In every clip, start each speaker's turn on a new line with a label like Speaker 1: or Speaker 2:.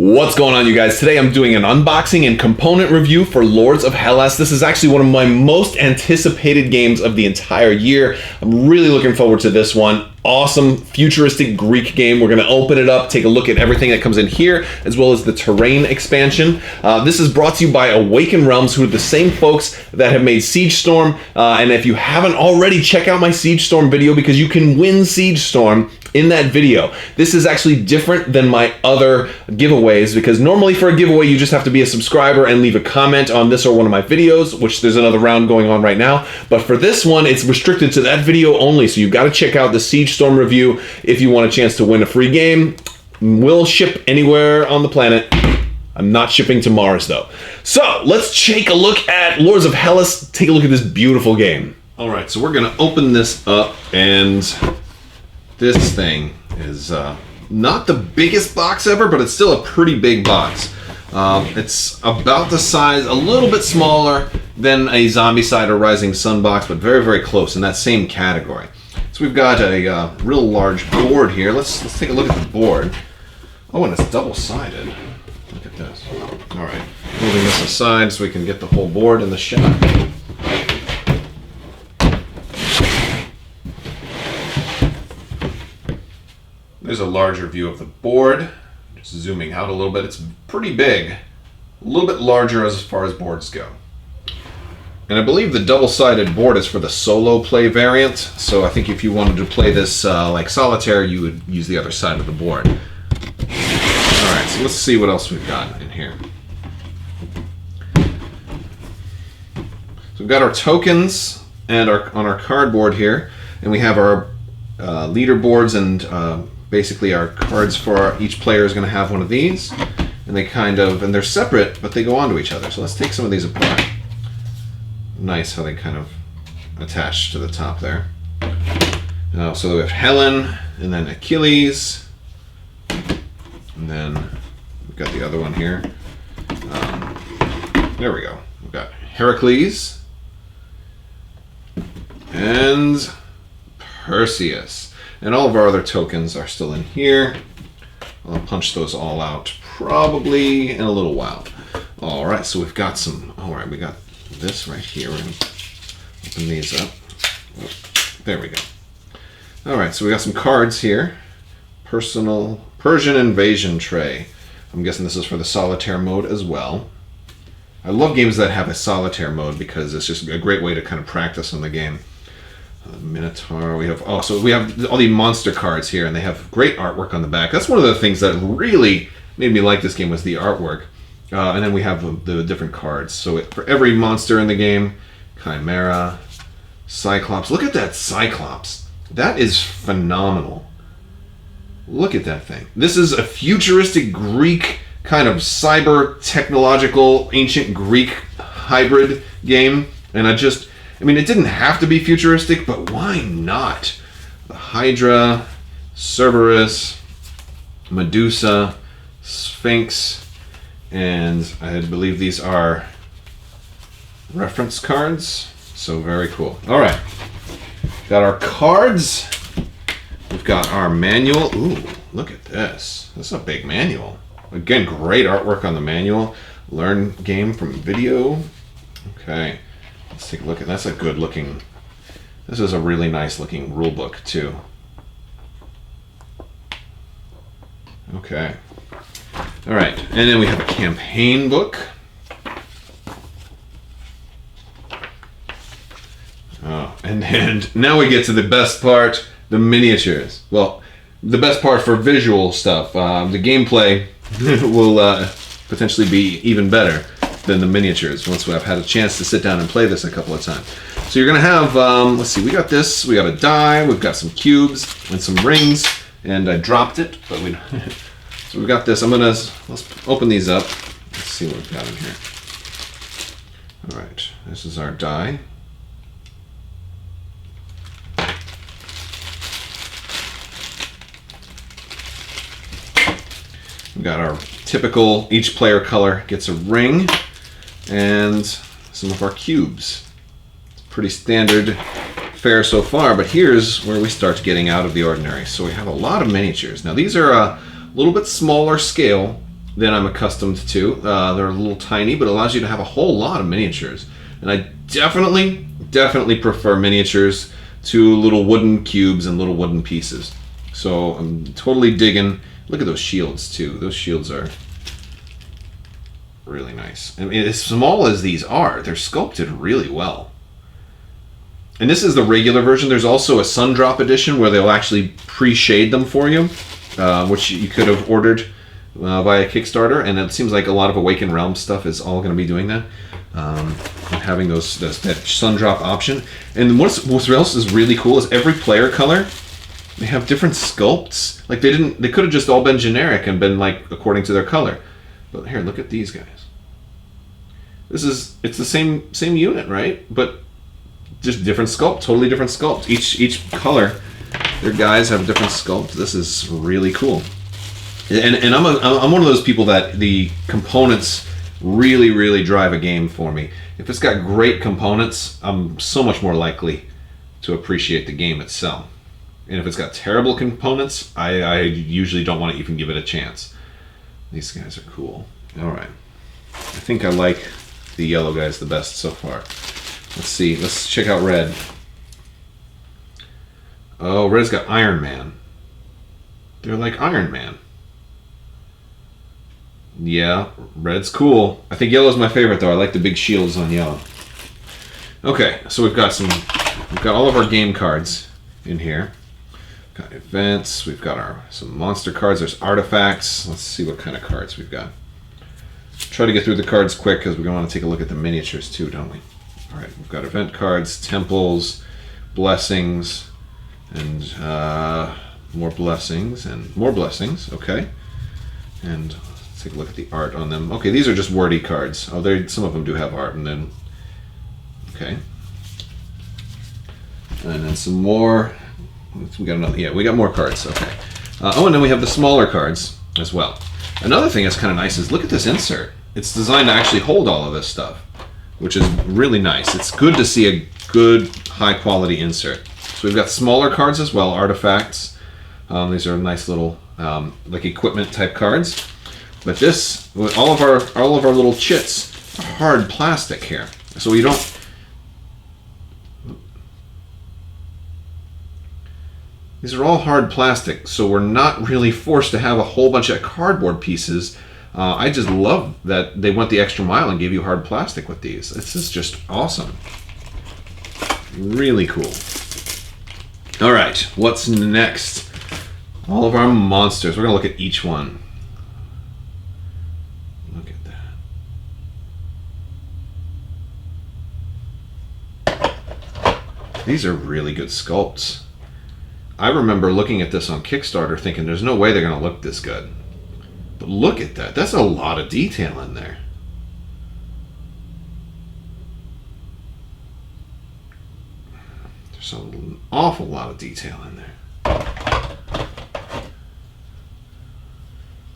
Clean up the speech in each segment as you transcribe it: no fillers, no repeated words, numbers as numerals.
Speaker 1: What's going on, you guys? Today I'm doing an unboxing and component review for Lords of Hellas. This is actually one of my most anticipated games of the entire year. I'm really looking forward to this one. Awesome futuristic Greek game. We're going to open it up, take a look at everything that comes in here, as well as the terrain expansion. This is brought to you by Awaken Realms, who are the same folks that have made Siege Storm. And if you haven't already, check out my Siege Storm video because you can win Siege Storm in that video. This is actually different than my other giveaways because normally for a giveaway you just have to be a subscriber and leave a comment on this or one of my videos, which there's another round going on right now. But for this one, it's restricted to that video only, so you've got to check out the Siege Storm review if you want a chance to win a free game. We'll ship anywhere on the planet. I'm not shipping to Mars though. So let's take a look at Lords of Hellas. Take a look at this beautiful game. All right, so we're gonna open this up, and this thing is not the biggest box ever, but it's still a pretty big box. It's about the size, a little bit smaller than a Zombicide or Rising Sun box, but very, very close in that same category. So we've got a real large board here. Let's take a look at the board. Oh, and it's double-sided. Look at this. All right, moving this aside so we can get the whole board in the shot. There's a larger view of the board. Just zooming out a little bit, it's pretty big. A little bit larger as far as boards go. And I believe the double-sided board is for the solo play variant, so I think if you wanted to play this like solitaire, you would use the other side of the board. Alright, so let's see what else we've got in here. So we've got our tokens and on our cardboard here, and we have our leaderboards and basically our cards for each player is going to have one of these, and and they're separate, but they go onto each other. So let's take some of these apart. Nice how they kind of attach to the top there. So we have Helen, and then Achilles, and then we've got the other one here. There we go. We've got Heracles and Perseus. And all of our other tokens are still in here. I'll punch those all out probably in a little while. All right, so we've got we got this right here. We're gonna open these up. Oh, there we go. All right, so we got some cards here. Personal Persian invasion tray. I'm guessing this is for the solitaire mode as well. I love games that have a solitaire mode because it's just a great way to kind of practice on the game. Minotaur. We have all the monster cards here, and they have great artwork on the back. That's one of the things that really made me like this game was the artwork. And then we have the different cards. So for every monster in the game, Chimera, Cyclops. Look at that Cyclops. That is phenomenal. Look at that thing. This is a futuristic Greek kind of cyber technological ancient Greek hybrid game, and I mean, it didn't have to be futuristic, but why not? The Hydra, Cerberus, Medusa, Sphinx, and I believe these are reference cards. So very cool. All right, got our cards. We've got our manual. Ooh, look at this. This is a big manual. Again, great artwork on the manual. Learn game from video. Okay. Let's take a look at that's a good looking. This is a really nice looking rule book too. Okay. All right, and then we have a campaign book. Oh, and now we get to the best part, the miniatures. Well, the best part for visual stuff. The gameplay will potentially be even better than the miniatures once I've had a chance to sit down and play this a couple of times. So you're gonna have, let's see, we got this, we got a die, we've got some cubes and some rings, and I dropped it, but so we've got this. Let's open these up. Let's see what we've got in here. All right, this is our die. We've got our typical, each player color gets a ring, and some of our cubes. It's pretty standard fare so far, but here's where we start getting out of the ordinary. So we have a lot of miniatures. Now these are a little bit smaller scale than I'm accustomed to. They're a little tiny, but allows you to have a whole lot of miniatures. And I definitely prefer miniatures to little wooden cubes and little wooden pieces. So I'm totally digging. Look at those shields too. Those shields are really nice. I mean, as small as these are, they're sculpted really well. And this is the regular version. There's also a Sundrop edition where they'll actually pre-shade them for you, which you could have ordered via Kickstarter. And it seems like a lot of Awakened Realms stuff is all going to be doing that. And having that Sundrop option. And what else is really cool is every player color, they have different sculpts. Like they could have just all been generic and been like according to their color. But here, look at these guys. It's the same unit, right? But just different sculpt, totally different sculpt. Each color, their guys have a different sculpt. This is really cool. And I'm one of those people that the components really drive a game for me. If it's got great components, I'm so much more likely to appreciate the game itself. And if it's got terrible components, I usually don't want to even give it a chance. These guys are cool. All right. I think I like the yellow guys the best so far. Let's see. Let's check out red. Oh, red's got Iron Man. They're like Iron Man. Yeah, red's cool. I think yellow's my favorite though. I like the big shields on yellow. Okay, so we've got all of our game cards in here. We've got events, we've got some monster cards, there's artifacts. Let's see what kind of cards we've got. Try to get through the cards quick because we're going to want to take a look at the miniatures too, don't we? All right, we've got event cards, temples, blessings, and more blessings and more blessings. Okay, and let's take a look at the art on them. Okay, these are just wordy cards. Oh, some of them do have art, and then okay, and then some more. We got another. Yeah, we got more cards. Okay. And then we have the smaller cards as well. Another thing that's kind of nice is look at this insert. It's designed to actually hold all of this stuff, which is really nice. It's good to see a good, high-quality insert. So we've got smaller cards as well, artifacts. These are nice little like equipment-type cards. But this, all of our little chits are hard plastic here, so you don't. These are all hard plastic, so we're not really forced to have a whole bunch of cardboard pieces. I just love that they went the extra mile and gave you hard plastic with these. This is just awesome. Really cool. All right, what's next? All of our monsters. We're going to look at each one. Look at that. These are really good sculpts. I remember looking at this on Kickstarter thinking there's no way they're going to look this good. But look at that. That's a lot of detail in there. There's an awful lot of detail in there.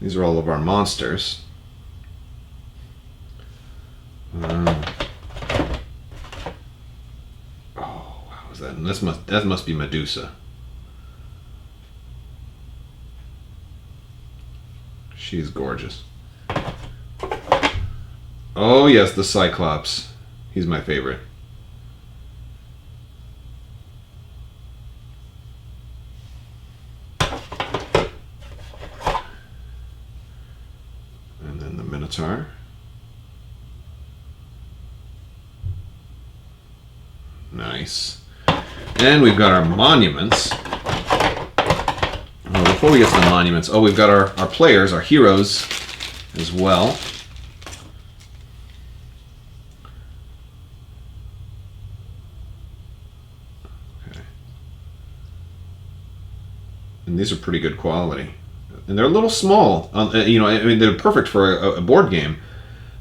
Speaker 1: These are all of our monsters. Oh, how is that? And that must be Medusa. She's gorgeous. Oh yes, the Cyclops. He's my favorite. And then the Minotaur. Nice. And we've got our monuments. Before we get to the monuments, we've got our players, our heroes, as well. Okay. And these are pretty good quality. And they're a little small. You know, I mean, they're perfect for a board game.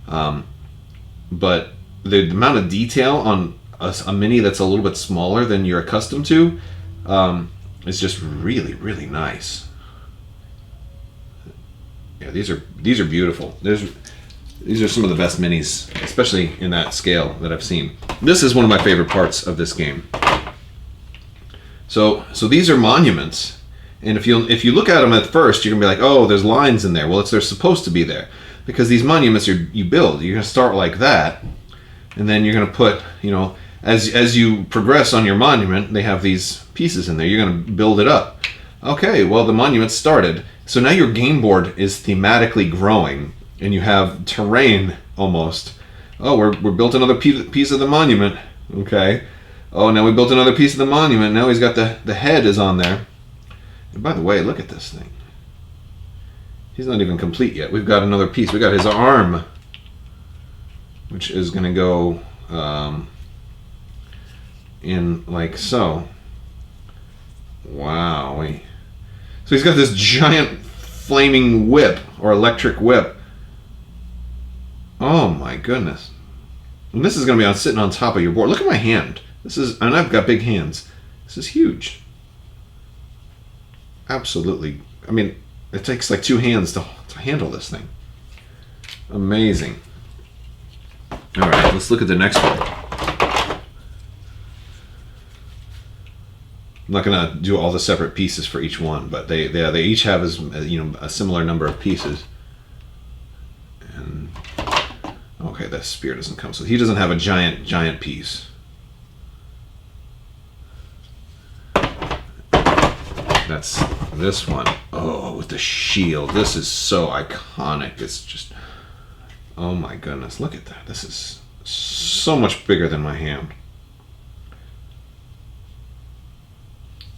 Speaker 1: But the amount of detail on a mini that's a little bit smaller than you're accustomed to is just really nice. Yeah, these are beautiful. These are some of the best minis, especially in that scale that I've seen. This is one of my favorite parts of this game. So these are monuments, And if you look at them at first, you're gonna be like, oh, there's lines in there. Well, they're supposed to be there, because these monuments you build, you're gonna start like that, and then you're gonna put, you know, as you progress on your monument, they have these pieces in there. You're gonna build it up. Okay, well, the monument started, so now your game board is thematically growing, and you have terrain almost. Oh, we're built another piece of the monument. Okay. Oh, now we built another piece of the monument. Now he's got the head is on there. And by the way, look at this thing. He's not even complete yet. We've got another piece. We got his arm, which is going to go in like so. Wow. So he's got this giant flaming whip or electric whip. Oh my goodness. And this is going to be sitting on top of your board. Look at my hand. And I've got big hands. This is huge. Absolutely. I mean, it takes like 2 hands to handle this thing. Amazing. All right, let's look at the next one. I'm not going to do all the separate pieces for each one, but they each have a similar number of pieces. And okay, that spear doesn't come, so he doesn't have a giant piece. That's this one. Oh, with the shield. This is so iconic. It's just, oh my goodness, look at that. This is so much bigger than my hand.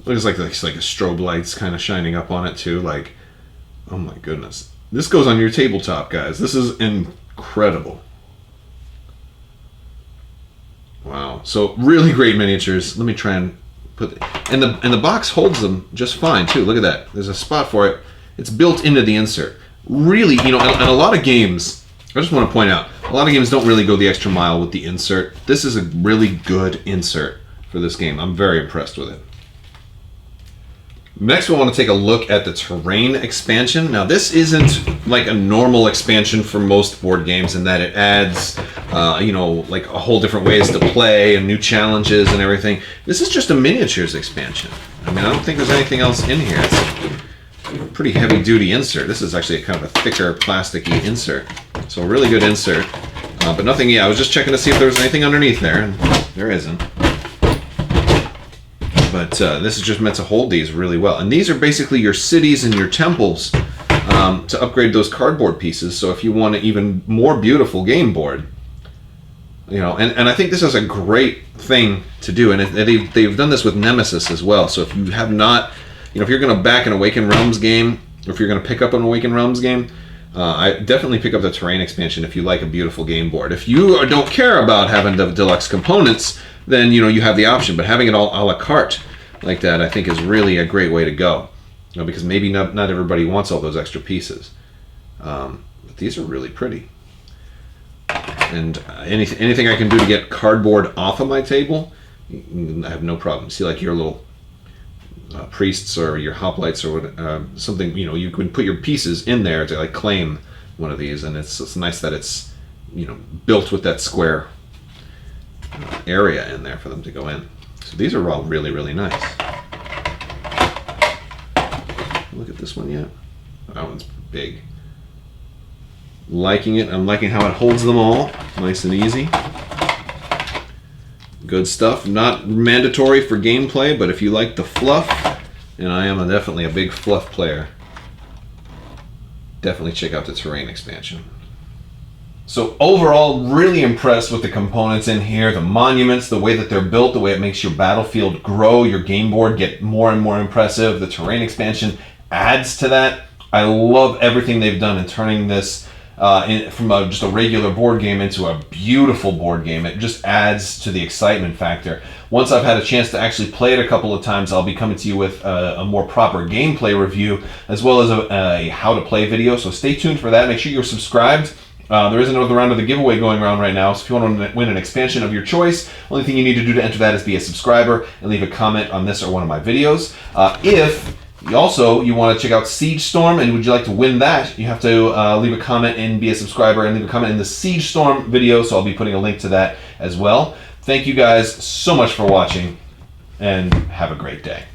Speaker 1: Looks like a strobe lights kind of shining up on it too. Like, oh my goodness. This goes on your tabletop, guys. This is incredible. Wow. So really great miniatures. Let me try and and the box holds them just fine too. Look at that. There's a spot for it. It's built into the insert. Really, you know, and a lot of games, I just want to point out, a lot of games don't really go the extra mile with the insert. This is a really good insert for this game. I'm very impressed with it. Next, we want to take a look at the terrain expansion. Now, this isn't like a normal expansion for most board games in that it adds, you know, like a whole different ways to play and new challenges and everything. This is just a miniatures expansion. I mean, I don't think there's anything else in here. It's a pretty heavy-duty insert. This is actually kind of a thicker, plasticky insert. So a really good insert. But nothing, yeah, I was just checking to see if there was anything underneath there, and there isn't. But this is just meant to hold these really well. And these are basically your cities and your temples to upgrade those cardboard pieces. So if you want an even more beautiful game board, you know, and I think this is a great thing to do. And they've done this with Nemesis as well. So if you have not, you know, if you're going to back an Awakened Realms game, or if you're going to pick up an Awakened Realms game, I definitely pick up the terrain expansion if you like a beautiful game board. If you don't care about having the deluxe components, then, you know, you have the option. But having it all a la carte like that, I think, is really a great way to go. You know, because maybe not everybody wants all those extra pieces. But these are really pretty. And anything I can do to get cardboard off of my table, I have no problem. See, like your little priests or your hoplites or something, you know, you can put your pieces in there to like claim one of these, and it's nice that it's, you know, built with that square area in there for them to go in. So these are all really, really nice. Look at this one yet? That one's big. Liking it. I'm liking how it holds them all. Nice and easy. Good stuff. Not mandatory for gameplay, but if you like the fluff, and I am definitely a big fluff player, definitely check out the terrain expansion. So overall, really impressed with the components in here, the monuments, the way that they're built, the way it makes your battlefield grow, your game board get more and more impressive. The terrain expansion adds to that. I love everything they've done in turning this from just a regular board game into a beautiful board game. It just adds to the excitement factor. Once I've had a chance to actually play it a couple of times, I'll be coming to you with a more proper gameplay review, as well as a how to play video. So stay tuned for that. Make sure you're subscribed. There is another round of the giveaway going around right now, so if you want to win an expansion of your choice, only thing you need to do to enter that is be a subscriber and leave a comment on this or one of my videos. If you want to check out Siege Storm and would you like to win that, you have to leave a comment and be a subscriber and leave a comment in the Siege Storm video, so I'll be putting a link to that as well. Thank you guys so much for watching, and have a great day.